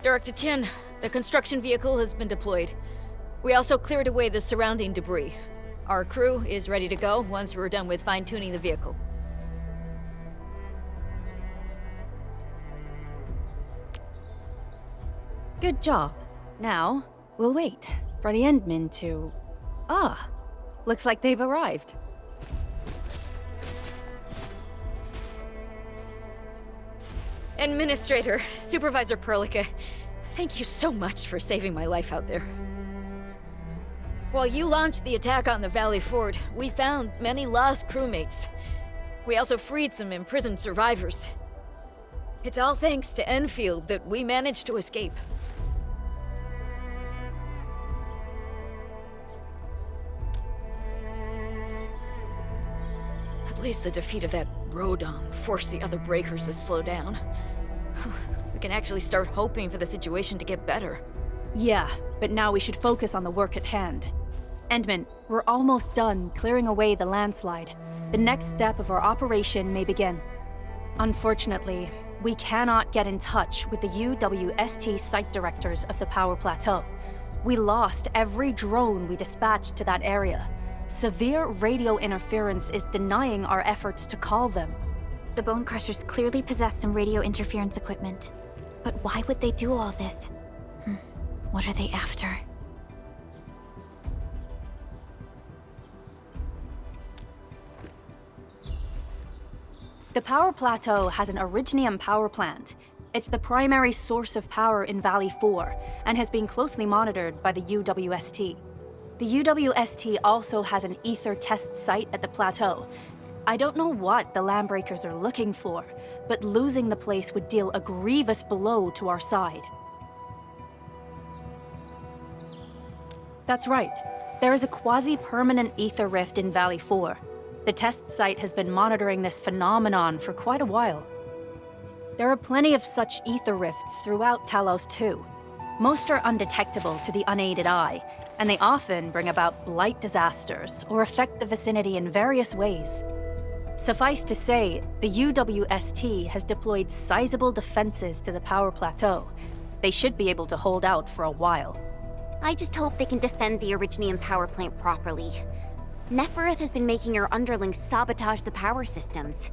Director Chen, the construction vehicle has been deployed. We also cleared away the surrounding debris. Our crew is ready to go once we're done with fine-tuning the vehicle. Good job. Now, we'll wait for the Endmen to... Ah, looks like they've arrived. Administrator, Supervisor Perlica, thank you so much for saving my life out there. While you launched the attack on the Valley Ford, we found many lost crewmates. We also freed some imprisoned survivors. It's all thanks to Enfield that we managed to escape. At least the defeat of that Rodom forced the other breakers to slow down. We can actually start hoping for the situation to get better. Yeah, but now we should focus on the work at hand. Endman, we're almost done clearing away the landslide. The next step of our operation may begin. Unfortunately, we cannot get in touch with the UWST site directors of the Power Plateau. We lost every drone we dispatched to that area. Severe radio interference is denying our efforts to call them. The Bone Crushers clearly possess some radio interference equipment. But why would they do all this? What are they after? The Power Plateau has an Originium power plant. It's the primary source of power in Valley 4, and has been closely monitored by the UWST. The UWST also has an ether test site at the plateau. I don't know what the Landbreakers are looking for, but losing the place would deal a grievous blow to our side. That's right. There is a quasi-permanent ether rift in Valley 4. The test site has been monitoring this phenomenon for quite a while. There are plenty of such ether rifts throughout Talos too. Most are undetectable to the unaided eye, and they often bring about blight disasters or affect the vicinity in various ways. Suffice to say, the UWST has deployed sizable defenses to the Power Plateau. They should be able to hold out for a while. I just hope they can defend the Originium power plant properly. Nefereth has been making her underlings sabotage the power systems.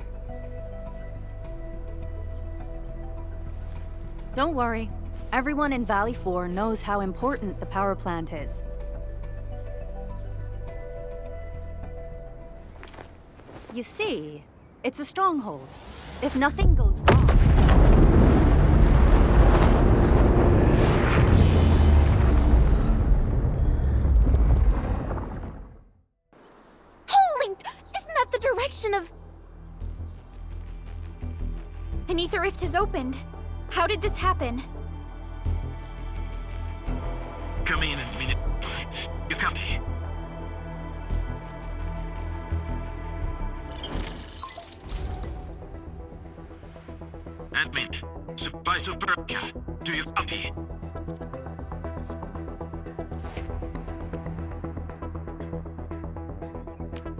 Don't worry. Everyone in Valley 4 knows how important the power plant is. You see, it's a stronghold. If nothing goes wrong... Holy! Isn't that the direction of... An ether rift has opened. How did this happen? Come in and minute. You copy? Admin, Supervisor Perlica, do you copy?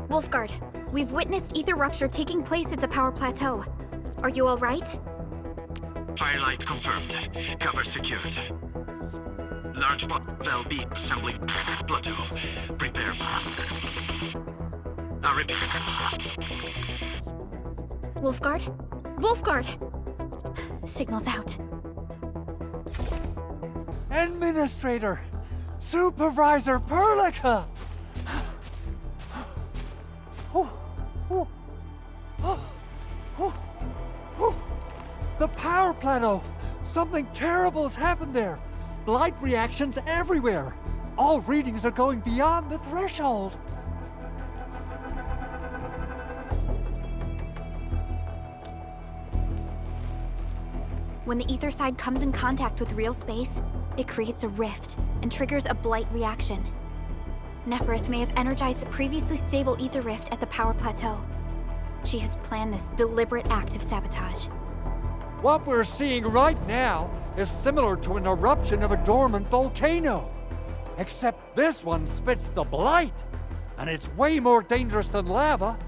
Wolfguard, we've witnessed ether rupture taking place at the Power Plateau. Are you all right? Firelight confirmed. Cover secured. Large valve B assembling plateau. Prepare for... I repeat. Wolfguard? Wolfguard! Signal's out. Administrator! Supervisor Perlica! The power plateau! Something terrible has happened there! Light reactions everywhere! All readings are going beyond the threshold! When the ether side comes in contact with real space, it creates a rift and triggers a blight reaction. Nefereth may have energized the previously stable ether rift at the Power Plateau. She has planned this deliberate act of sabotage. What we're seeing right now is similar to an eruption of a dormant volcano. Except this one spits the blight, and it's way more dangerous than lava.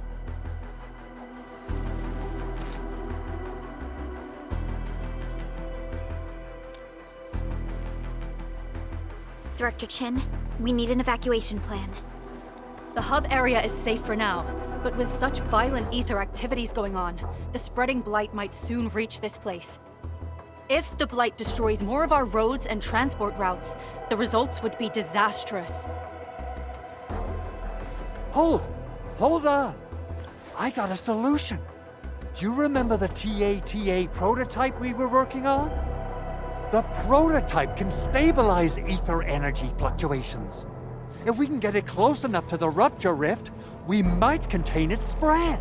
Director Chin, we need an evacuation plan. The hub area is safe for now, but with such violent ether activities going on, the spreading blight might soon reach this place. If the blight destroys more of our roads and transport routes, the results would be disastrous. Hold on. I got a solution. Do you remember the TATA prototype we were working on? The prototype can stabilize ether energy fluctuations. If we can get it close enough to the rupture rift, we might contain its spread.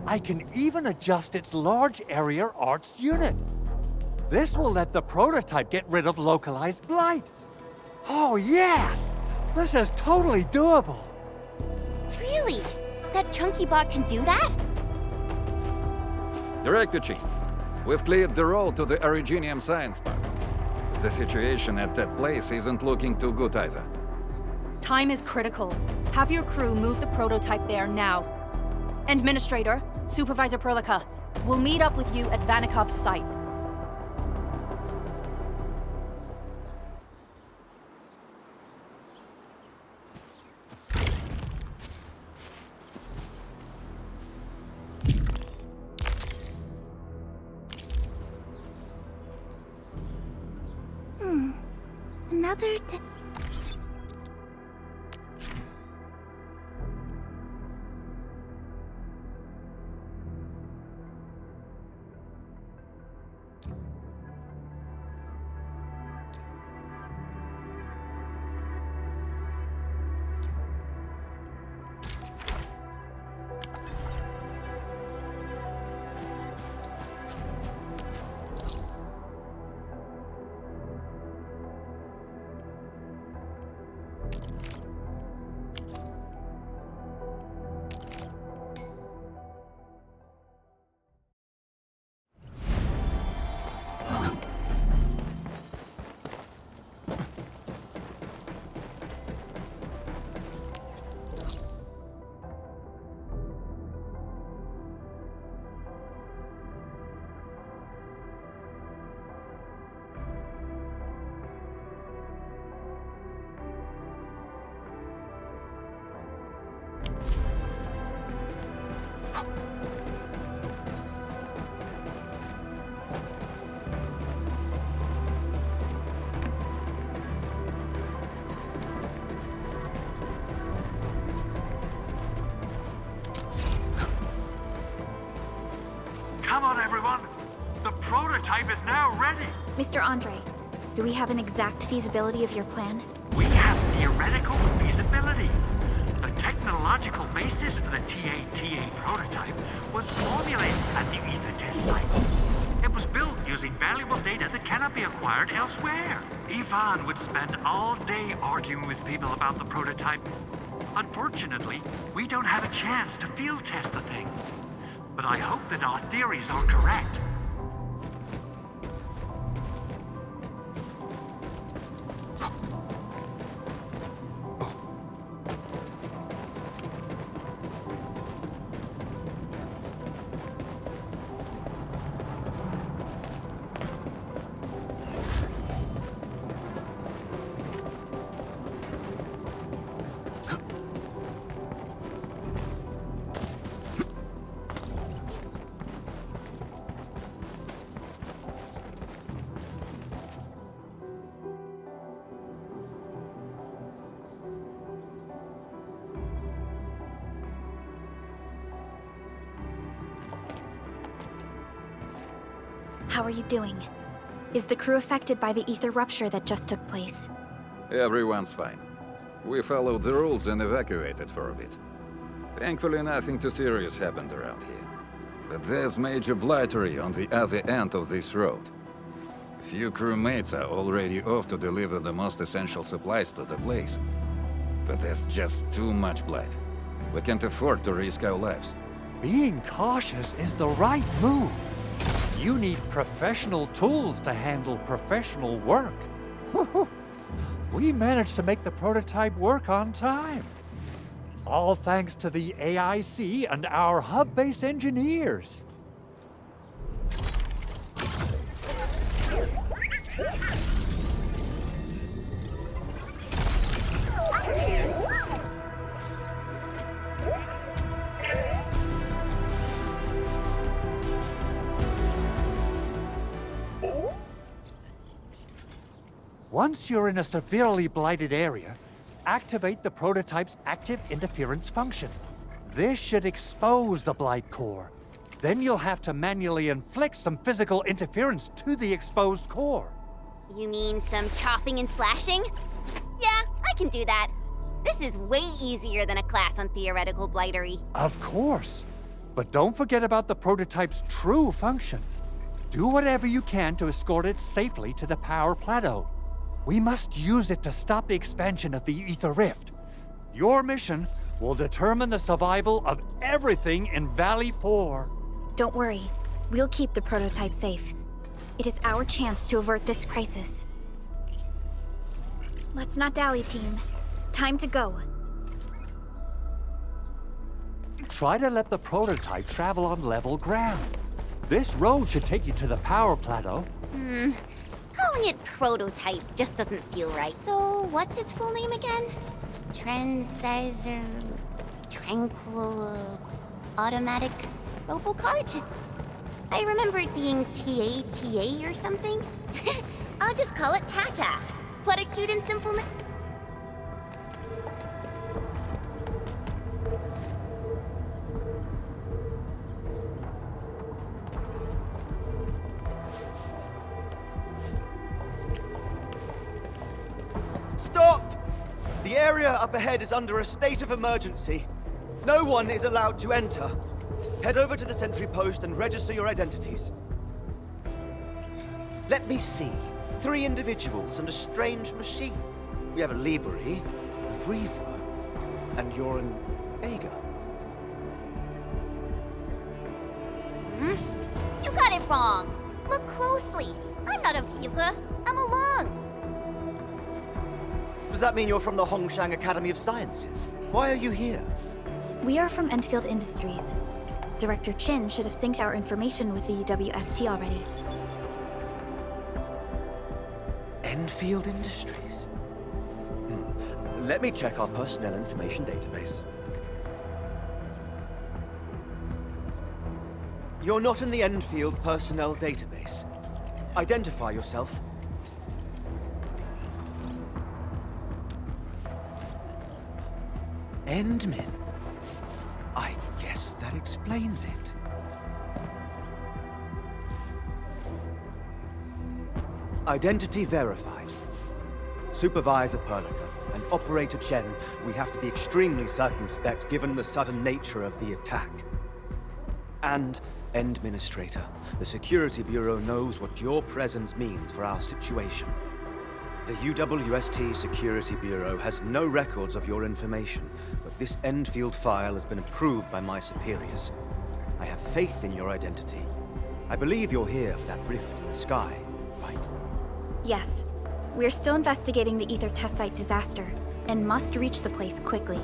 I can even adjust its large area arts unit. This will let the prototype get rid of localized blight. Oh yes! This is totally doable. Really? That chunky bot can do that? Director Chin, we've cleared the road to the Originium Science Park. The situation at that place isn't looking too good either. Time is critical. Have your crew move the prototype there now. Administrator, Supervisor Perlica, we'll meet up with you at Vanikov's site. Another Come on, everyone. The prototype is now ready. Mr. Andre, do we have an exact feasibility of your plan? We have theoretical feasibility. The technological basis for the TATA prototype was formulated at the Ether test site. It was built using valuable data that cannot be acquired elsewhere. Ivan would spend all day arguing with people about the prototype. Unfortunately, we don't have a chance to field test the thing. But I hope that our theories are correct. How are you doing? Is the crew affected by the ether rupture that just took place? Everyone's fine. We followed the rules and evacuated for a bit. Thankfully, nothing too serious happened around here. But there's major blightery on the other end of this road. A few crewmates are already off to deliver the most essential supplies to the place. But there's just too much blight. We can't afford to risk our lives. Being cautious is the right move. You need professional tools to handle professional work. We managed to make the prototype work on time. All thanks to the AIC and our hub-base engineers. Once you're in a severely blighted area, activate the prototype's active interference function. This should expose the blight core. Then you'll have to manually inflict some physical interference to the exposed core. You mean some chopping and slashing? Yeah, I can do that. This is way easier than a class on theoretical blightery. Of course. But don't forget about the prototype's true function. Do whatever you can to escort it safely to the power plateau. We must use it to stop the expansion of the Ether Rift. Your mission will determine the survival of everything in Valley 4. Don't worry. We'll keep the prototype safe. It is our chance to avert this crisis. Let's not dally, team. Time to go. Try to let the prototype travel on level ground. This road should take you to the power plateau. Calling it prototype just doesn't feel right. So, what's its full name again? Tranquil... Automatic... Robocart? I remember it being TATA or something. I'll just call it Tata. What a cute and simple name. Stop! The area up ahead is under a state of emergency. No one is allowed to enter. Head over to the sentry post and register your identities. Let me see. 3 individuals and a strange machine. We have a Libri, a Vriva, and you're an Aga. You got it wrong. Look closely. I'm not a Viva. I'm a Lung. Does that mean you're from the Hongshang Academy of Sciences? Why are you here? We are from Endfield Industries. Director Chin should have synced our information with the WST already. Endfield Industries? Let me check our personnel information database. You're not in the Endfield personnel database. Identify yourself. Endmin. I guess that explains it. Identity verified. Supervisor Perlica and Operator Chen, we have to be extremely circumspect given the sudden nature of the attack. And Administrator, the Security Bureau knows what your presence means for our situation. The UWST Security Bureau has no records of your information, but this Endfield file has been approved by my superiors. I have faith in your identity. I believe you're here for that rift in the sky, right? Yes. We're still investigating the Ether test site disaster, and must reach the place quickly.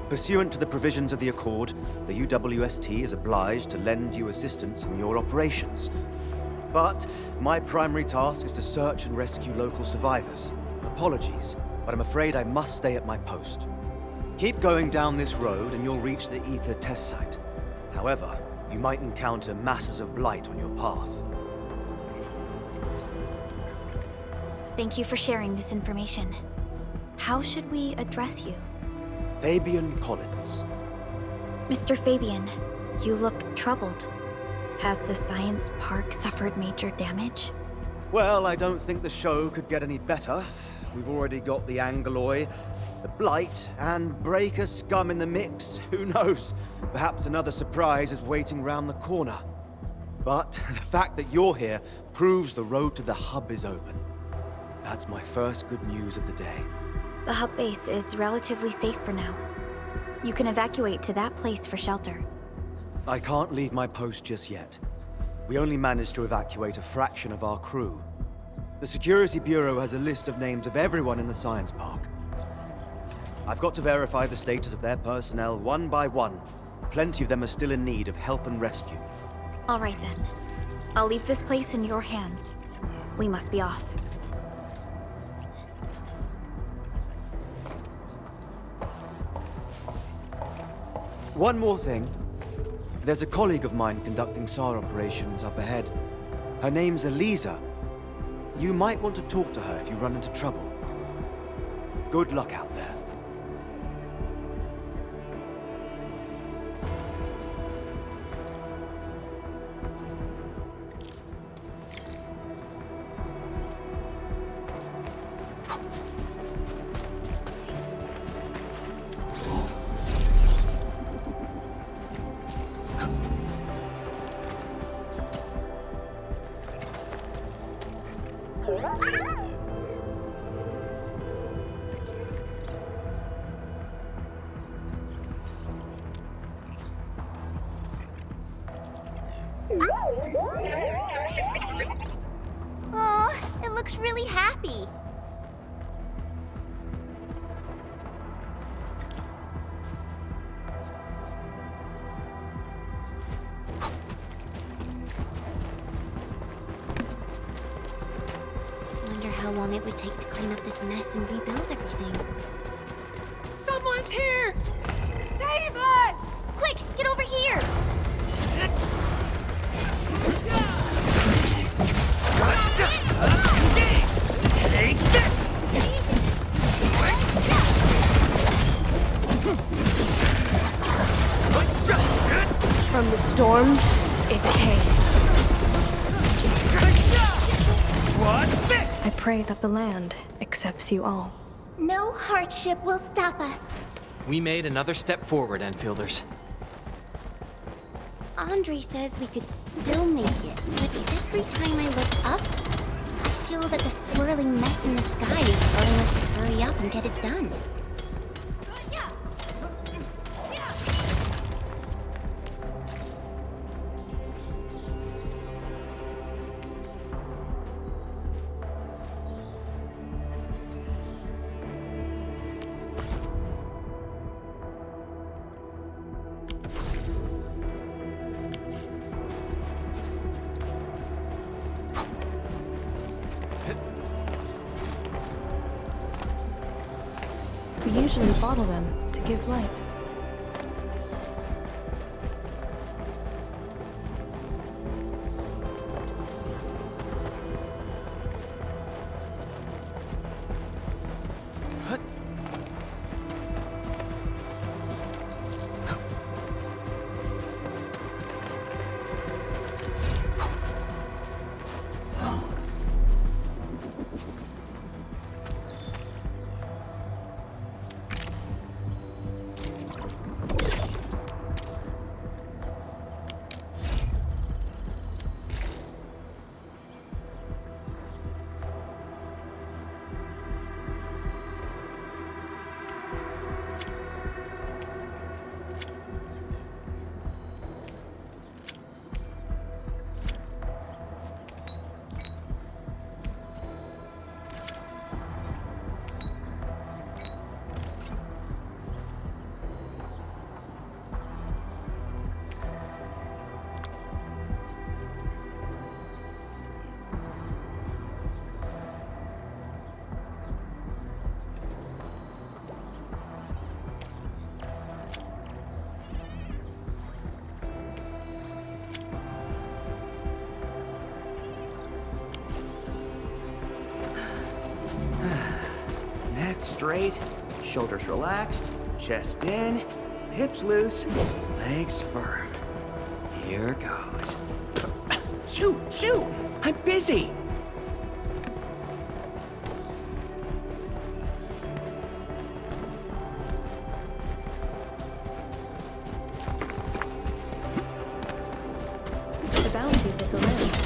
Pursuant to the provisions of the Accord, the UWST is obliged to lend you assistance in your operations. But my primary task is to search and rescue local survivors. Apologies, but I'm afraid I must stay at my post. Keep going down this road and you'll reach the Ether test site. However, you might encounter masses of blight on your path. Thank you for sharing this information. How should we address you? Fabian Collins. Mr. Fabian, you look troubled. Has the science park suffered major damage? Well, I don't think the show could get any better. We've already got the Angoloi, the Blight, and Breaker scum in the mix. Who knows? Perhaps another surprise is waiting round the corner. But the fact that you're here proves the road to the hub is open. That's my first good news of the day. The hub base is relatively safe for now. You can evacuate to that place for shelter. I can't leave my post just yet. We only managed to evacuate a fraction of our crew. The Security Bureau has a list of names of everyone in the science park. I've got to verify the status of their personnel one by one. Plenty of them are still in need of help and rescue. All right then. I'll leave this place in your hands. We must be off. One more thing. There's a colleague of mine conducting SAR operations up ahead. Her name's Eliza. You might want to talk to her if you run into trouble. Good luck out there. Aw, it looks really happy. Wonder how long it would take to clean up this mess and rebuild everything. Someone's here! Save us! Quick, get over here! Take this! From the storms, it came. What's this? I pray that the land accepts you all. No hardship will stop us. We made another step forward, Enfielders. Andre says we could still make it, but every time I look up, I feel that the swirling mess in the sky is telling us to hurry up and get it done. We usually bottle them to give light. Neck straight, shoulders relaxed, chest in, hips loose, legs firm. Here goes. Shoo! I'm busy! The bounties of the land.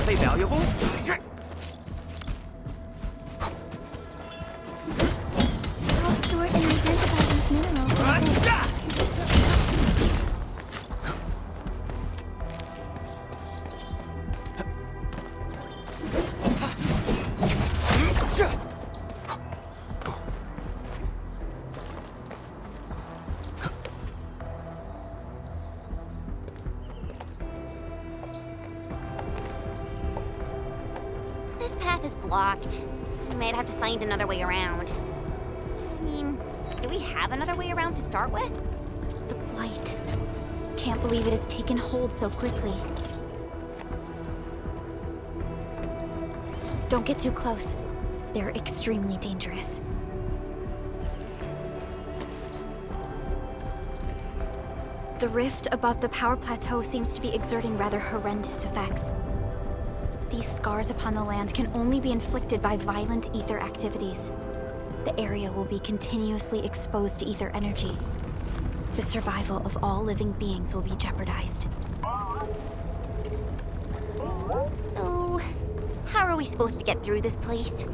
they valuable? I'll sort and identify these minerals. This path is blocked. We might have to find another way around. I mean, do we have another way around to start with? The blight. Can't believe it has taken hold so quickly. Don't get too close. They're extremely dangerous. The rift above the power plateau seems to be exerting rather horrendous effects. These scars upon the land can only be inflicted by violent ether activities. The area will be continuously exposed to ether energy. The survival of all living beings will be jeopardized. So, how are we supposed to get through this place?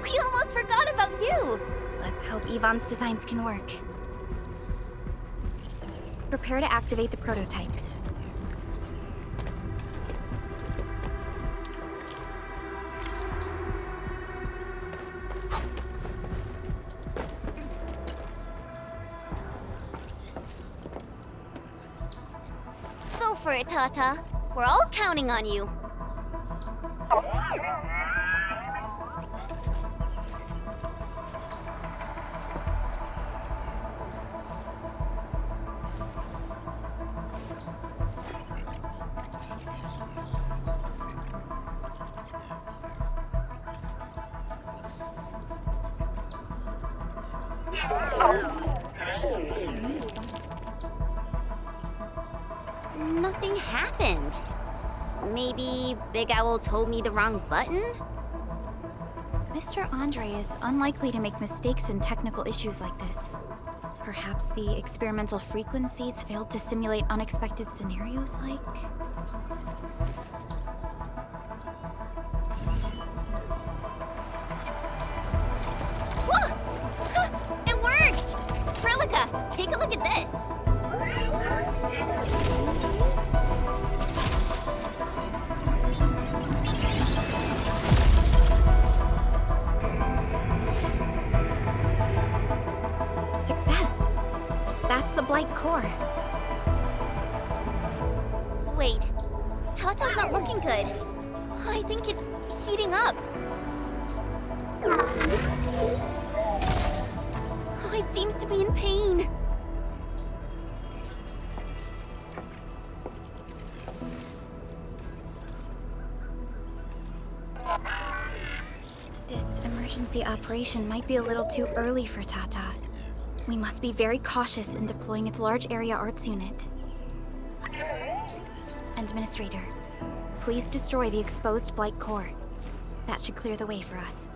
We almost forgot about you! Let's hope Yvonne's designs can work. Prepare to activate the prototype. Go for it, Tata. We're all counting on you. Nothing happened. Maybe Big Owl told me the wrong button? Mr. Andre is unlikely to make mistakes in technical issues like this. Perhaps the experimental frequencies failed to simulate unexpected scenarios like... It worked! Prelica, take a look at this. Success! That's the Blight core. Wait, Tata's not looking good. I think it's heating up. Oh, it seems to be in pain. This emergency operation might be a little too early for Tata. We must be very cautious in deploying its large area arts unit. Administrator, please destroy the exposed Blight core. That should clear the way for us.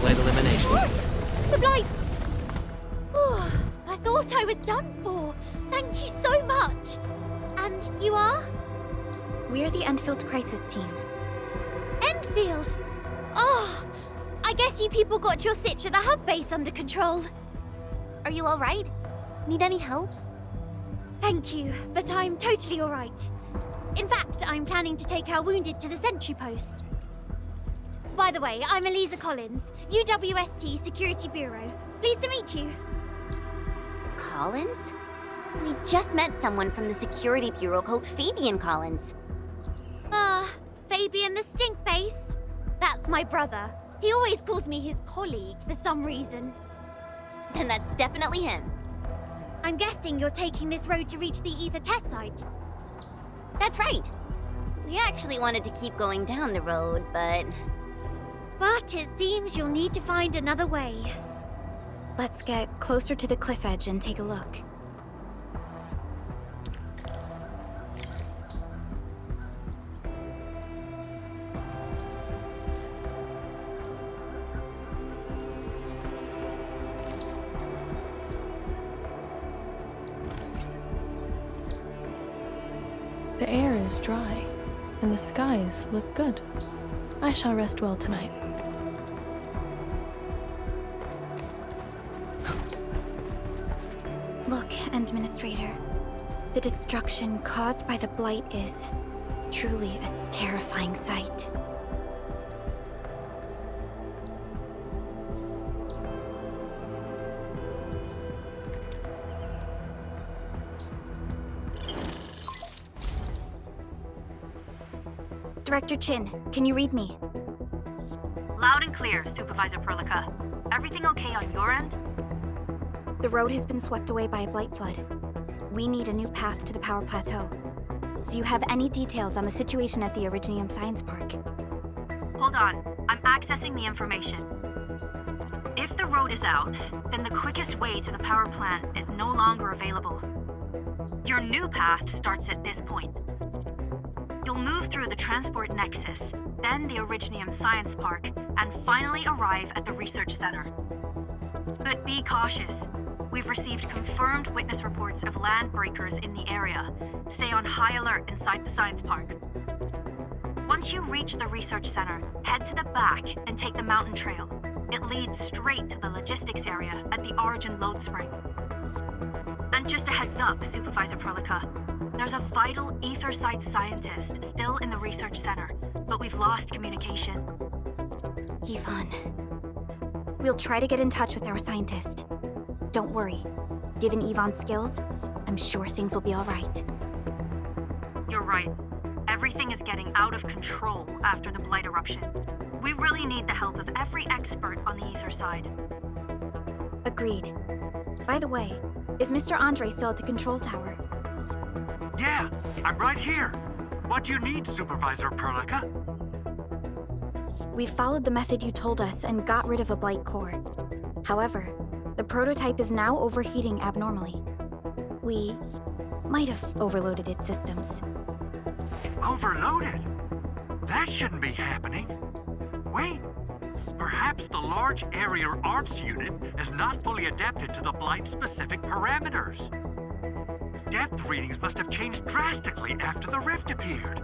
Blight elimination. The Blights! Oh, I thought I was done for. Thank you so much. And you are? We're the Endfield Crisis Team. Endfield! Oh, I guess you people got your sitch at the hub base under control. Are you all right? Need any help? Thank you, but I'm totally alright. In fact, I'm planning to take our wounded to the sentry post. By the way, I'm Eliza Collins, UWST Security Bureau. Pleased to meet you. Collins? We just met someone from the Security Bureau called Fabian Collins. Fabian the Stinkface. That's my brother. He always calls me his colleague for some reason. Then that's definitely him. I'm guessing you're taking this road to reach the ether test site. That's right. We actually wanted to keep going down the road, but it seems you'll need to find another way. Let's get closer to the cliff edge and take a look. The air is dry, and the skies look good. I shall rest well tonight. Look, Administrator. The destruction caused by the Blight is truly a terrifying sight. Director Chin, can you read me? Loud and clear, Supervisor Perlica. Everything okay on your end? The road has been swept away by a blight flood. We need a new path to the power plateau. Do you have any details on the situation at the Originium Science Park? Hold on, I'm accessing the information. If the road is out, then the quickest way to the power plant is no longer available. Your new path starts at this point. You'll move through the Transport Nexus, then the Originium Science Park, and finally arrive at the Research Center. But be cautious. We've received confirmed witness reports of land breakers in the area. Stay on high alert inside the Science Park. Once you reach the Research Center, head to the back and take the mountain trail. It leads straight to the logistics area at the Origin Load Spring. And just a heads up, Supervisor Perlica. There's a vital ether site scientist still in the Research Center, but we've lost communication. Yvonne. We'll try to get in touch with our scientist. Don't worry. Given Yvonne's skills, I'm sure things will be all right. You're right. Everything is getting out of control after the Blight eruption. We really need the help of every expert on the ether side. Agreed. By the way, is Mr. Andre still at the control tower? Yeah, I'm right here. What do you need, Supervisor Perlica? We followed the method you told us and got rid of a blight core. However, the prototype is now overheating abnormally. We might have overloaded its systems. Overloaded? That shouldn't be happening. Wait, perhaps the large area arms unit is not fully adapted to the Blight-specific parameters. Depth readings must have changed drastically after the rift appeared.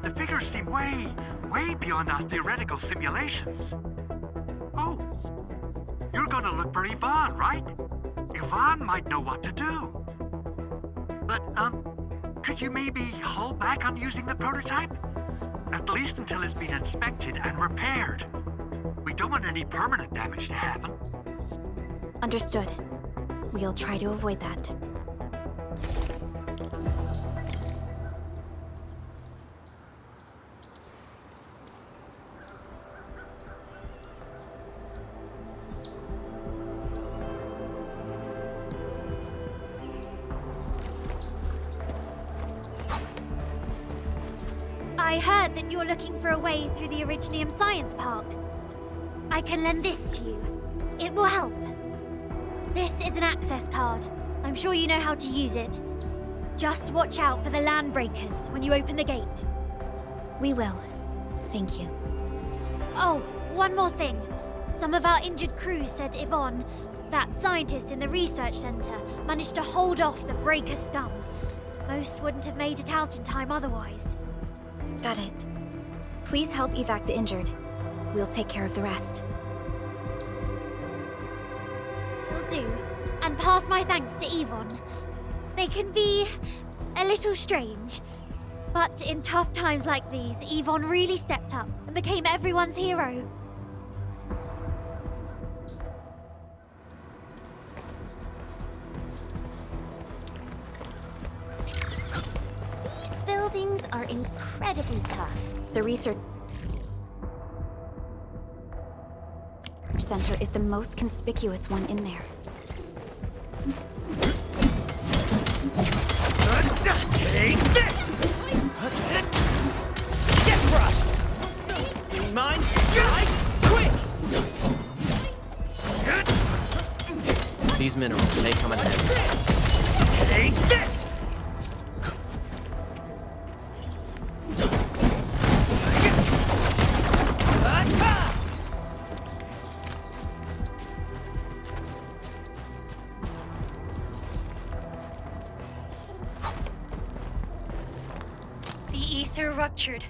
The figures seem way beyond our theoretical simulations. Oh, you're gonna look for Yvonne, right? Yvonne might know what to do. But, could you maybe hold back on using the prototype? At least until it's been inspected and repaired. We don't want any permanent damage to happen. Understood. We'll try to avoid that. I heard that you're looking for a way through the Originium Science Park. I can lend this to you. It will help. This is an access card. I'm sure you know how to use it. Just watch out for the land breakers when you open the gate. We will. Thank you. Oh, one more thing. Some of our injured crew said Yvonne, that scientist in the research center, managed to hold off the breaker scum. Most wouldn't have made it out in time otherwise. Got it. Please help evac the injured. We'll take care of the rest. Will do. And pass my thanks to Yvonne. They can be a little strange, but in tough times like these, Yvonne really stepped up and became everyone's hero. These buildings are incredibly tough. The research center is the most conspicuous one in there. Take this! Get crushed! Getting mine? Guys, quick! These minerals may come in handy. Take this! The ether ruptured,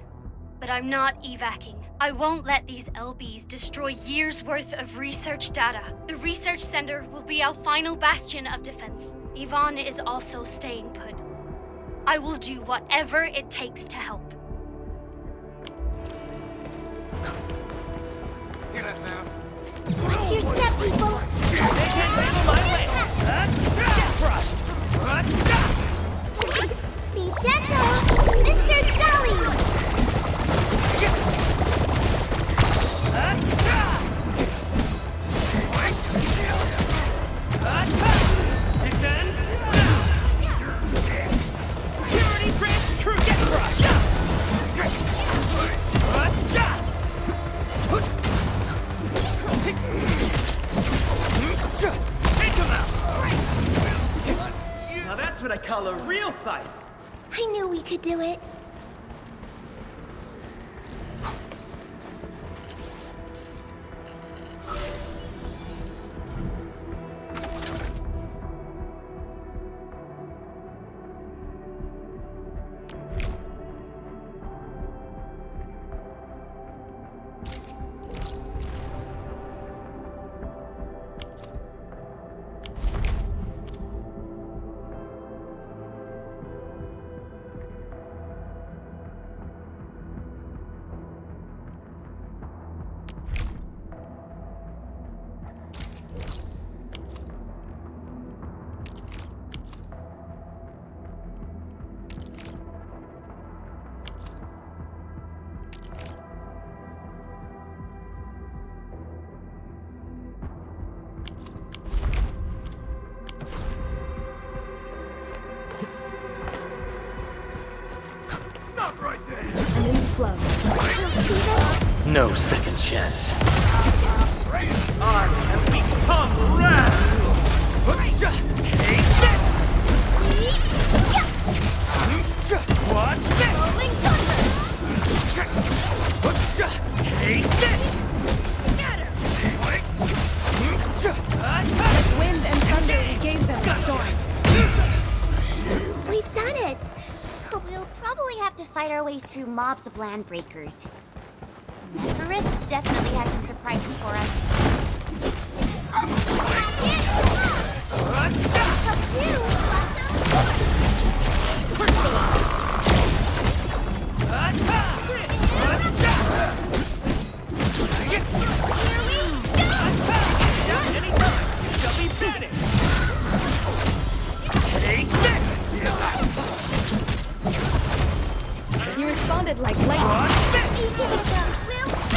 but I'm not evacing. I won't let these LBs destroy years' worth of research data. The research center will be our final bastion of defense. Yvonne is also staying put. I will do whatever it takes to help. Watch your step, people! They can't handle my wings! Get crushed! Be gentle, Mr. Jolly! This ends now! Tyranny Prince, true, get crushed! Take him out! Now that's what I call a real fight! I knew we could do it. No second chance. I have become wrath! Take this! Watch this! Take this! Wind and thunder, we gave them a storm. We've done it! We'll probably have to fight our way through mobs of land breakers. Neferith definitely has some surprises for us. You responded like lightning.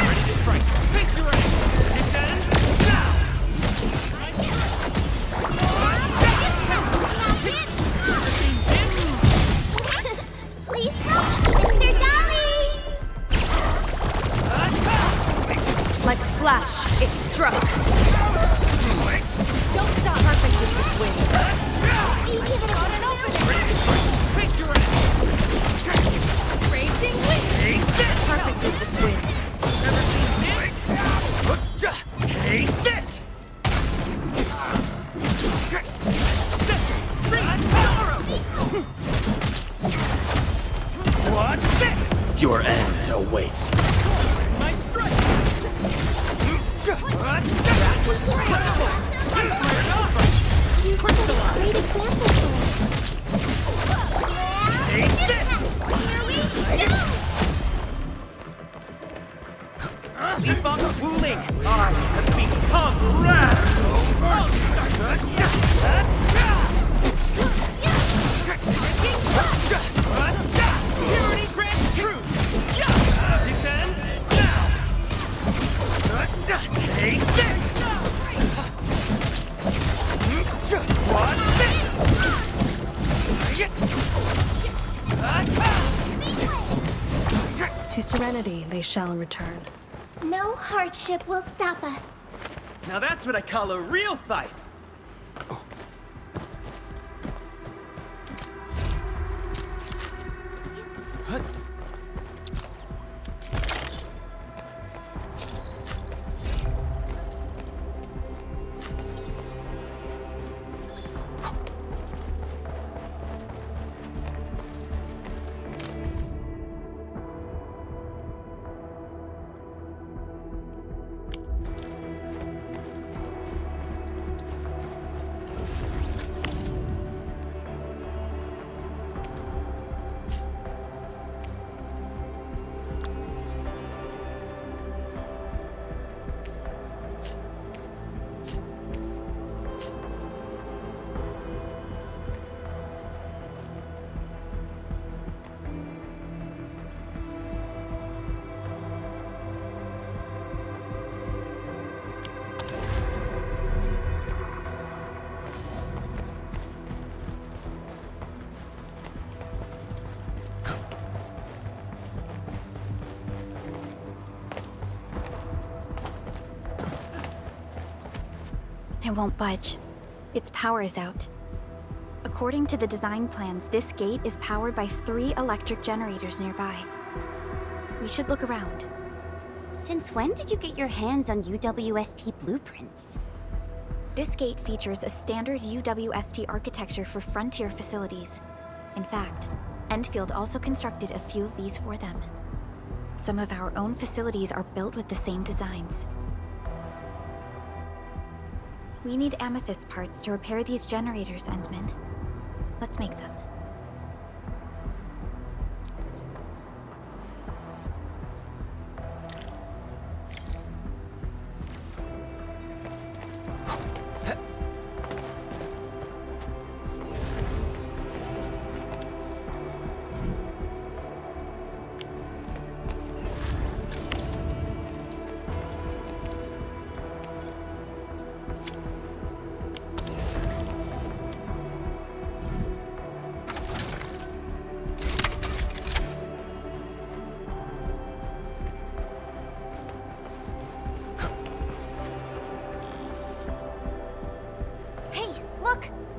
Ready to strike. Victory! This ends now! Please help, Mr. Dolly! Like a flash, it struck. Don't stop perfect with this wind. Victory! Raging wind. Take this! Perfect with this wind. Never seen this? Take this! Watch this! Your end awaits. My strike! That was wonderful! To serenity they shall return. No hardship will stop us. Now that's what I call a real fight. It won't budge. Its power is out. According to the design plans, this gate is powered by 3 electric generators nearby. We should look around. Since when did you get your hands on UWST blueprints? This gate features a standard UWST architecture for frontier facilities. In fact, Endfield also constructed a few of these for them. Some of our own facilities are built with the same designs. We need amethyst parts to repair these generators, Endman. Let's make some.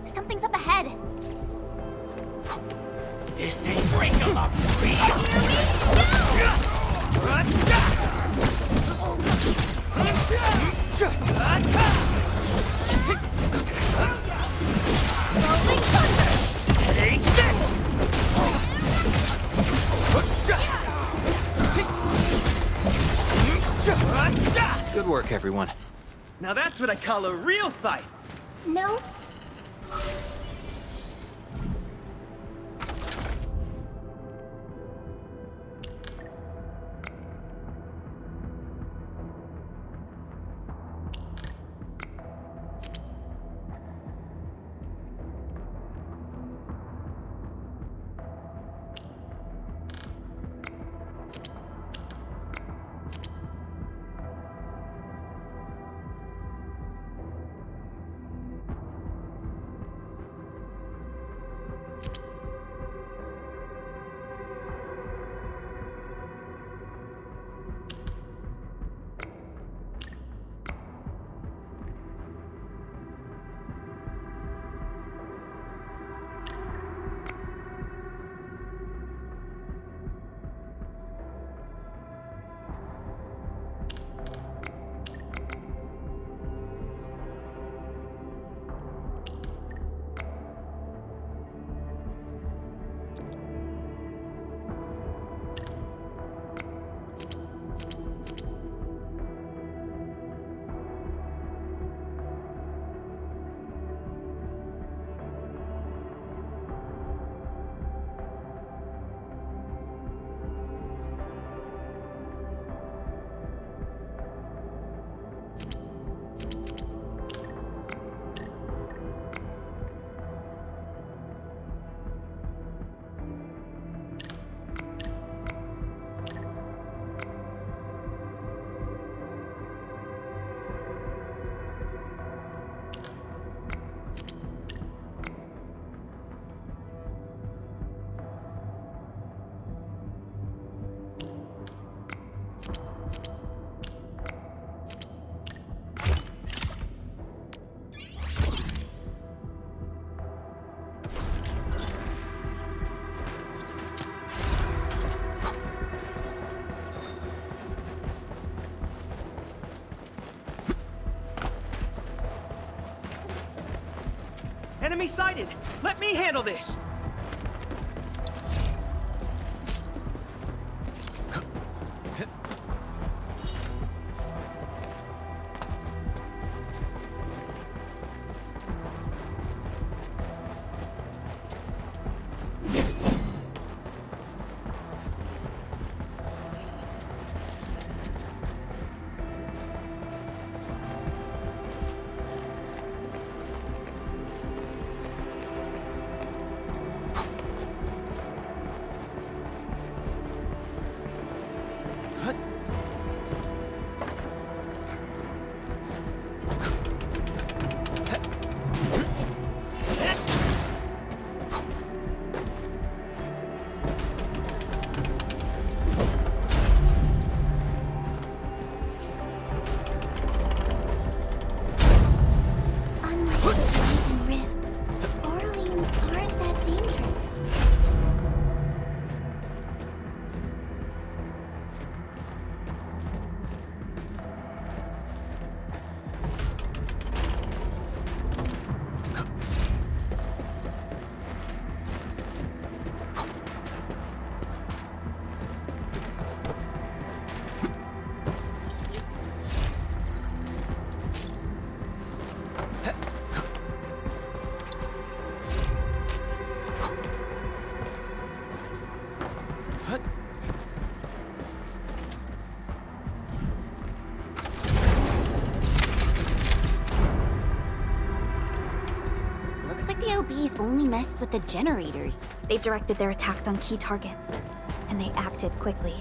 Something's up ahead. This ain't break 'em up. Take this! Good work, everyone. Now that's what I call a real fight. No. Enemy sighted! Let me handle this! LBs only messed with the generators. They've directed their attacks on key targets, and they acted quickly.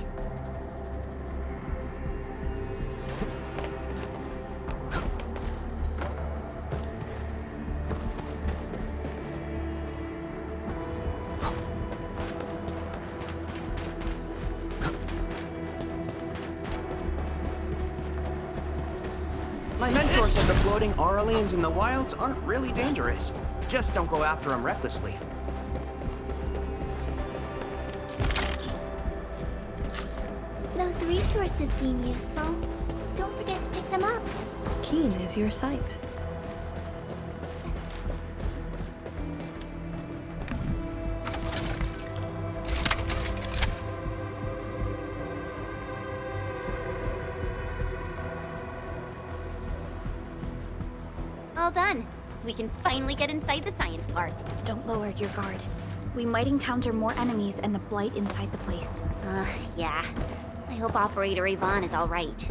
My mentor said the floating Aurelians in the wilds aren't really dangerous. Just don't go after them recklessly. Those resources seem useful. Don't forget to pick them up. Keen is your sight. All done. We can finally get inside the science park. Don't lower your guard. We might encounter more enemies and the Blight inside the place. Yeah. I hope Operator Yvonne is all right.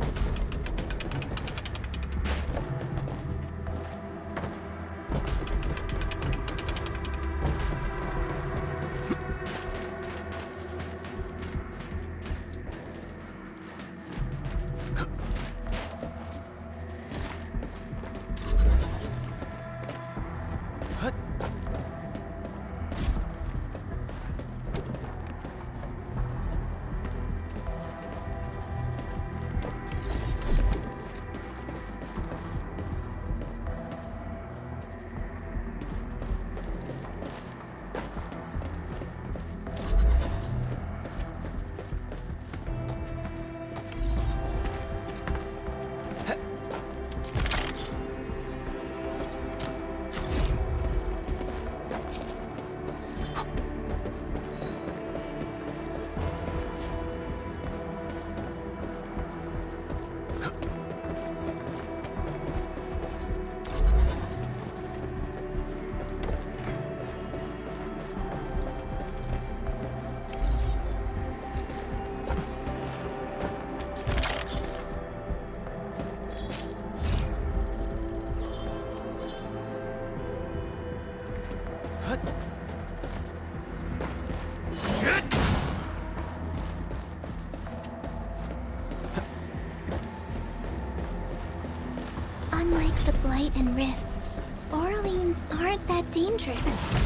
Unlike the Blight and Rifts, Aurelians aren't that dangerous.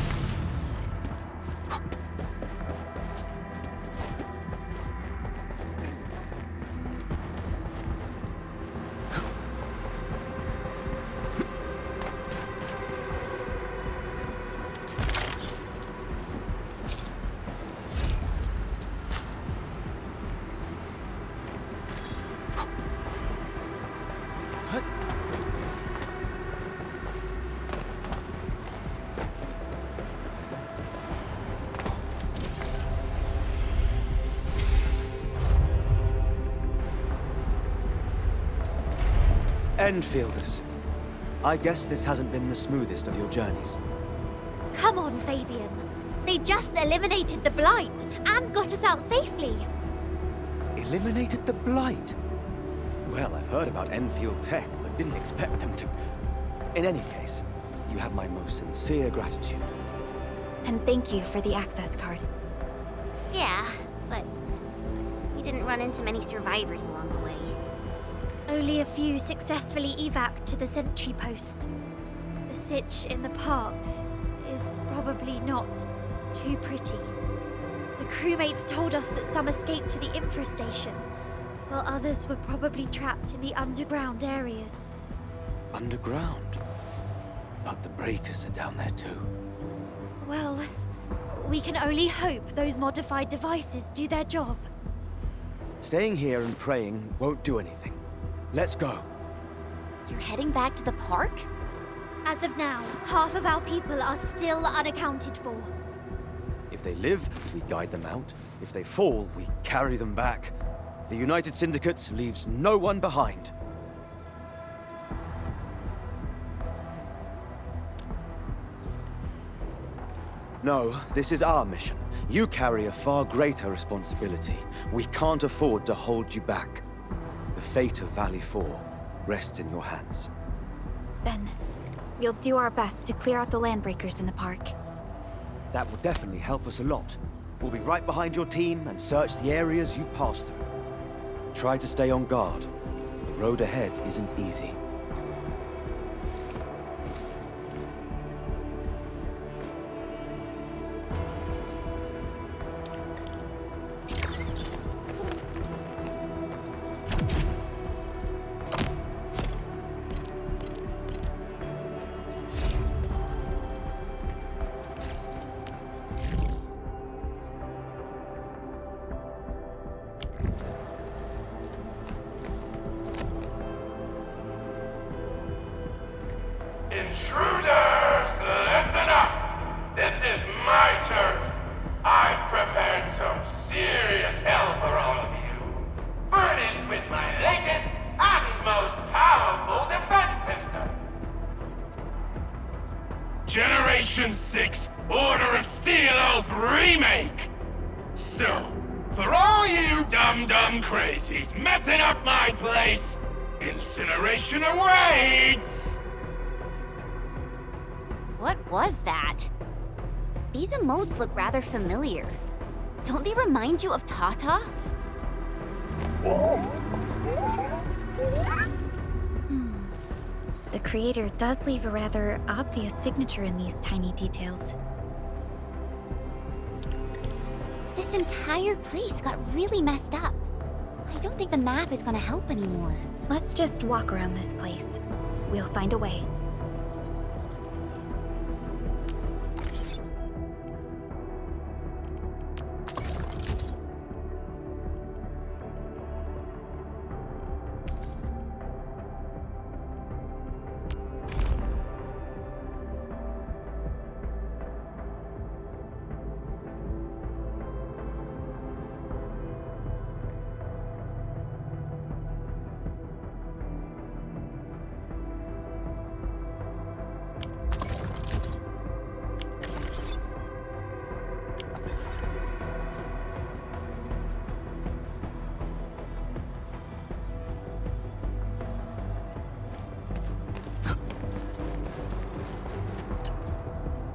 Enfielders. I guess this hasn't been the smoothest of your journeys. Come on, Fabian. They just eliminated the Blight and got us out safely. Eliminated the Blight? Well, I've heard about Enfield tech, but didn't expect them to... In any case, you have my most sincere gratitude. And thank you for the access card. Yeah, but we didn't run into many survivors along the way. Only a few successfully evac'd to the sentry post. The sitch in the park is probably not too pretty. The crewmates told us that some escaped to the infrastation, while others were probably trapped in the underground areas. Underground? But the breakers are down there too. Well, we can only hope those modified devices do their job. Staying here and praying won't do anything. Let's go. You're heading back to the park? As of now, half of our people are still unaccounted for. If they live, we guide them out. If they fall, we carry them back. The United Syndicate leaves no one behind. No, this is our mission. You carry a far greater responsibility. We can't afford to hold you back. The fate of Valley 4 rests in your hands. Then, we'll do our best to clear out the landbreakers in the park. That will definitely help us a lot. We'll be right behind your team and search the areas you've passed through. Try to stay on guard. The road ahead isn't easy. Intruders, listen up! This is my turf. I've prepared some serious hell for all of you. Furnished with my latest and most powerful defense system. Generation 6 Order of Steel Oath Remake! So, for all you dumb crazies messing up my place, incineration awaits! What was that? These emotes look rather familiar. Don't they remind you of Tata? The creator does leave a rather obvious signature in these tiny details. This entire place got really messed up. I don't think the map is gonna help anymore. Let's just walk around this place. We'll find a way.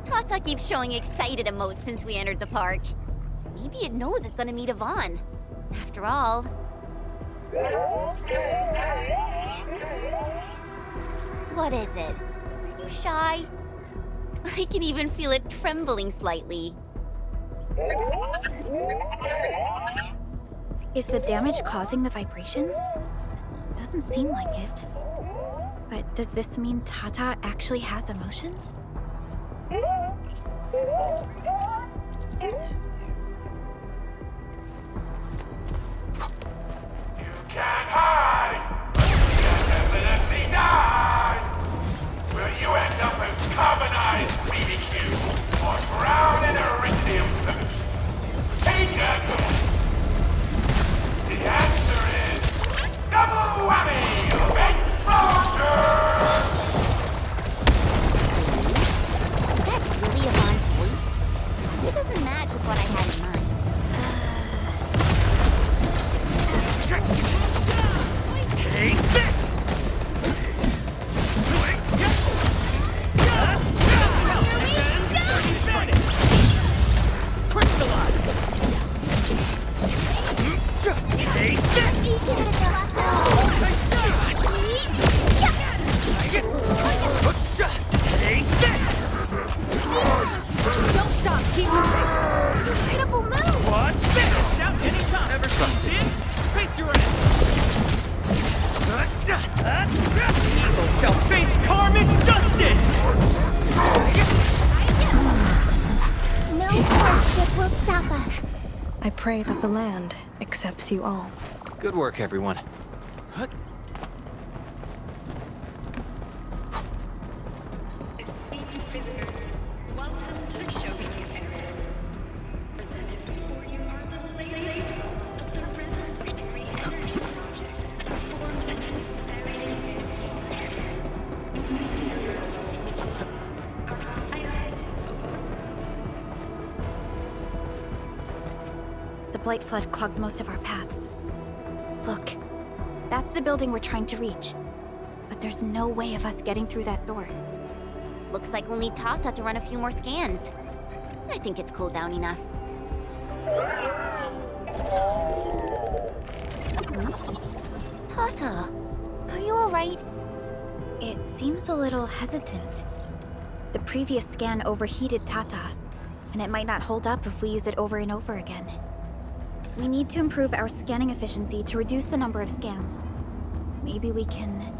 Tata keeps showing excited emotes since we entered the park. Maybe it knows it's gonna meet Yvonne. After all... What is it? Are you shy? I can even feel it trembling slightly. Is the damage causing the vibrations? Doesn't seem like it. But does this mean Tata actually has emotions? You can't hide! You'll definitely die! Will you end up as carbonized BBQ or drown in iridium solution? Take a guess! The answer is double whammy of explosion! I pray that the land accepts you all. Good work, everyone. Esteemed visitors, welcome to the showcase area. Presented before you are the latest results of the revolutionary energy project performed in this very space. Our scientists The Blight Flood clogged most of our paths. Look, that's the building we're trying to reach. But there's no way of us getting through that door. Looks like we'll need Tata to run a few more scans. I think it's cooled down enough. Tata, are you alright? It seems a little hesitant. The previous scan overheated Tata, and it might not hold up if we use it over and over again. We need to improve our scanning efficiency to reduce the number of scans. Maybe we can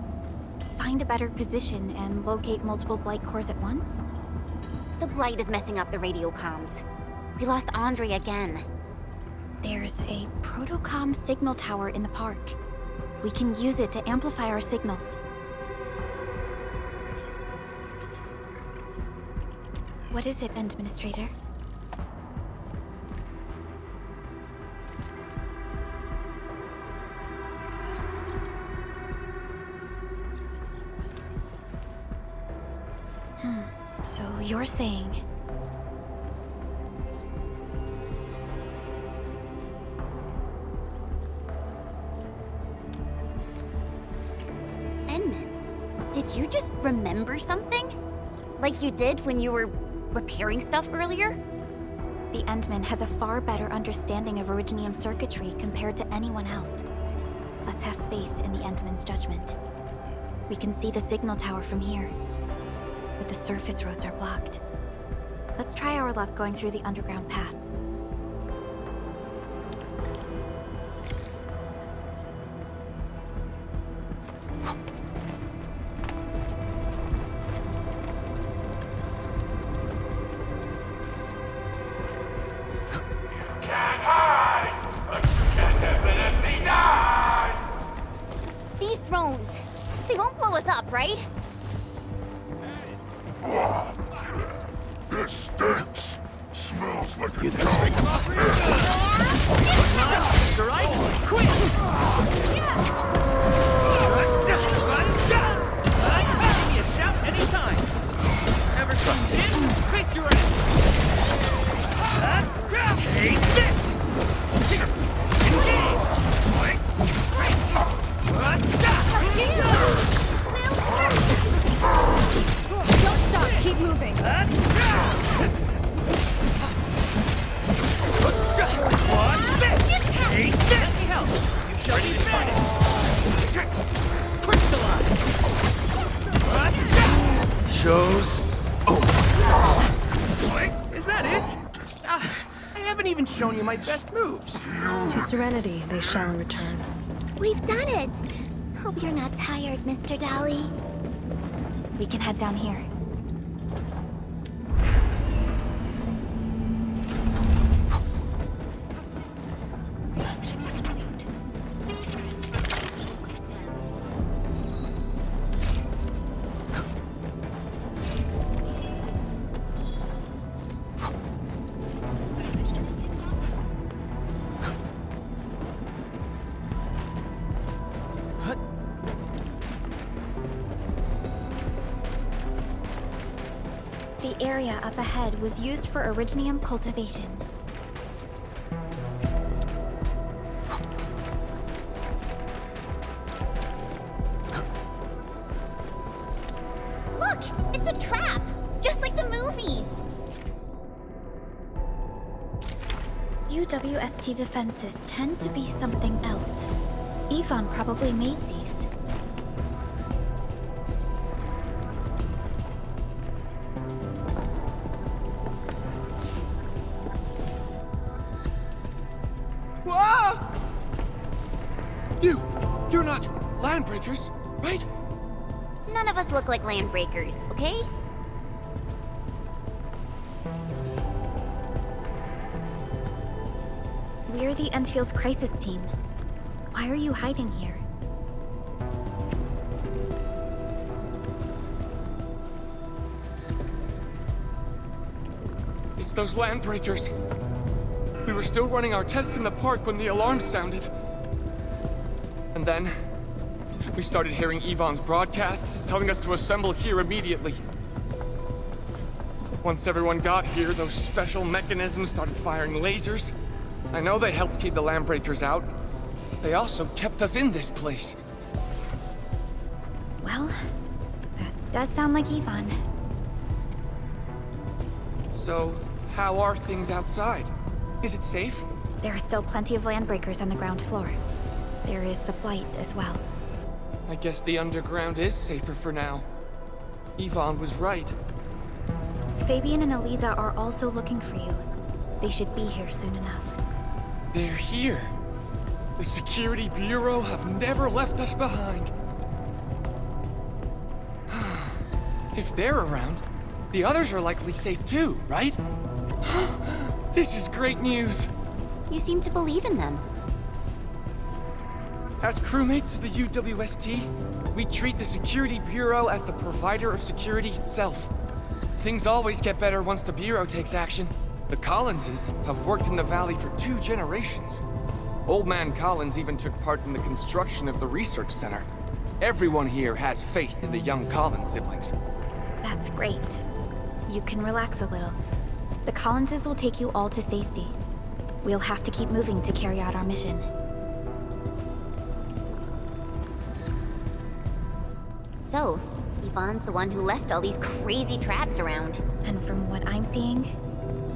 find a better position and locate multiple Blight cores at once? The Blight is messing up the radio comms. We lost Andre again. There's a protocom signal tower in the park. We can use it to amplify our signals. What is it, Administrator? So you're saying... Edmund, did you just remember something? Like you did when you were repairing stuff earlier? The Endman has a far better understanding of Originium circuitry compared to anyone else. Let's have faith in the Endman's judgment. We can see the signal tower from here, but the surface roads are blocked. Let's try our luck going through the underground path. Can't hide, but you can definitely die! These drones, they won't blow us up, right? This stinks. Smells like You there, Spike? Mr. Right? Quick! Give me a shout anytime. Ever trust him? Face your ass. Take this! Engage! Don't stop, keep moving. Watch this! Take this! Help! You shall be finished! Crystallize! Shows over. Is that it? I haven't even shown you my best moves. To Serenity they shall return. We've done it! Hope you're not tired, Mr. Dolly. We can head down here. The area up ahead was used for Originium cultivation. Look, it's a trap, just like the movies. UWST defenses tend to be something else. Yvonne probably made these. Whoa! You're not landbreakers, right? None of us look like landbreakers, okay? We're the Endfield crisis team. Why are you hiding here? It's those landbreakers. We were still running our tests in the park when the alarm sounded. And then, we started hearing Yvonne's broadcasts telling us to assemble here immediately. Once everyone got here, those special mechanisms started firing lasers. I know they helped keep the landbreakers out. They also kept us in this place. Well, that does sound like Yvonne. So, how are things outside? Is it safe? There are still plenty of landbreakers on the ground floor. There is the Blight as well. I guess the underground is safer for now. Yvonne was right. Fabian and Eliza are also looking for you. They should be here soon enough. They're here. The Security Bureau have never left us behind. If they're around, the others are likely safe too, right? This is great news. You seem to believe in them. As crewmates of the UWST, we treat the Security Bureau as the provider of security itself. Things always get better once the Bureau takes action. The Collinses have worked in the Valley for 2 generations. Old Man Collins even took part in the construction of the research center. Everyone here has faith in the young Collins siblings. That's great. You can relax a little. The Collinses will take you all to safety. We'll have to keep moving to carry out our mission. So, Yvonne's the one who left all these crazy traps around. And from what I'm seeing,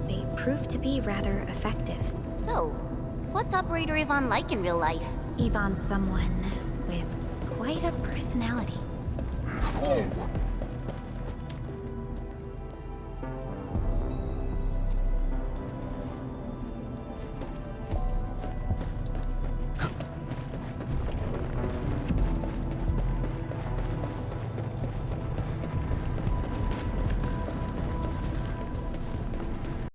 they prove to be rather effective. So, what's Operator Yvonne like in real life? Yvonne's someone with quite a personality. Oh,